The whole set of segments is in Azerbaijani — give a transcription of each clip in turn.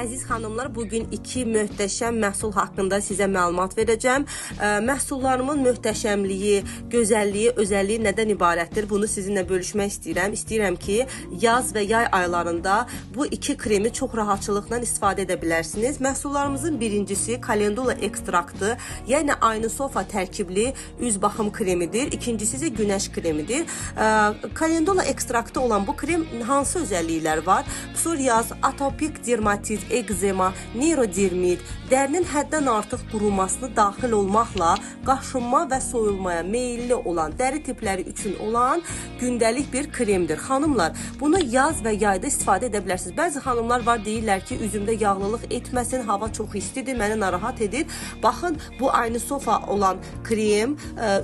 Əziz xanımlar, bugün iki möhtəşəm məhsul haqqında sizə məlumat verəcəm. Məhsullarımın möhtəşəmliyi, gözəlliyi, özəlliyi nədən ibarətdir? Bunu sizinlə bölüşmək istəyirəm. İstəyirəm ki, yaz və yay aylarında bu iki kremi çox rahatçılıqla istifadə edə bilərsiniz. Məhsullarımızın birincisi kalendula ekstraktı, yəni aynisofa tərkibli üz baxım kremidir. İkincisi isə günəş kremidir. Kalendula ekstraktı olan bu krem hansı özəlliklər var? Psoriaz, atopik dermatit, ekzema, neurodermit, dərinin həddən artıq qurumasını daxil olmaqla qaşınma və soyulmaya meyilli olan dəri tipləri üçün olan gündəlik bir kremdir. Xanımlar, bunu yaz və yayda istifadə edə bilərsiniz. Bəzi xanımlar var, deyirlər ki, üzümdə yağlılıq etməsin, hava çox istidir, məni narahat edir. Baxın, bu aynisofa olan krem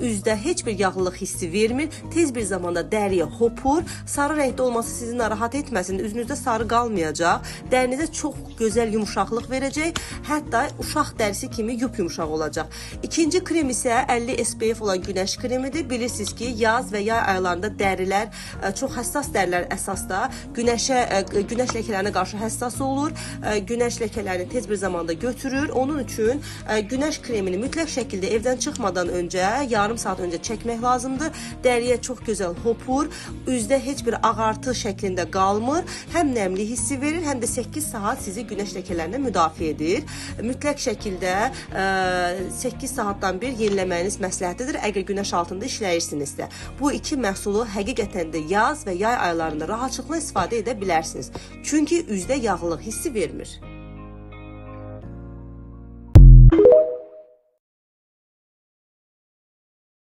üzdə heç bir yağlılıq hissi vermir. Tez bir zamanda dəriyə hopur. Sarı rəngdə olması sizi narahat etməsin. Üzünüzdə sarı qalmayacaq. Dərinizə çox gözəl yumuşaqlıq verəcək. Hətta uşaq dərisi kimi yumuşaq olacaq. İkinci krem isə 50 SPF olan günəş kremidir. Bilirsiniz ki, yaz və yay aylarında dərilər, çox həssas dərilər əsasda günəş ləkələrinə qarşı həssas olur. Günəş ləkələrini tez bir zamanda götürür. Onun üçün günəş kremini mütləq şəkildə evdən çıxmadan öncə, yarım saat öncə çəkmək lazımdır. Dəriyə çox gözəl hopur. Üzdə heç bir ağartı şəklində qalmır. Həm nəmli hissi verir, həm də 8 saat sizi günəş ləkələrindən müdafiə edir. Mütləq şəkildə 8 saatdan bir yeniləməyiniz məsləhətidir, əgər günəş altında işləyirsinizsə. Bu iki məhsulu həqiqətən də yaz və yay aylarında rahatlıqla istifadə edə bilərsiniz. Çünki üzdə yağlılıq hissi vermir.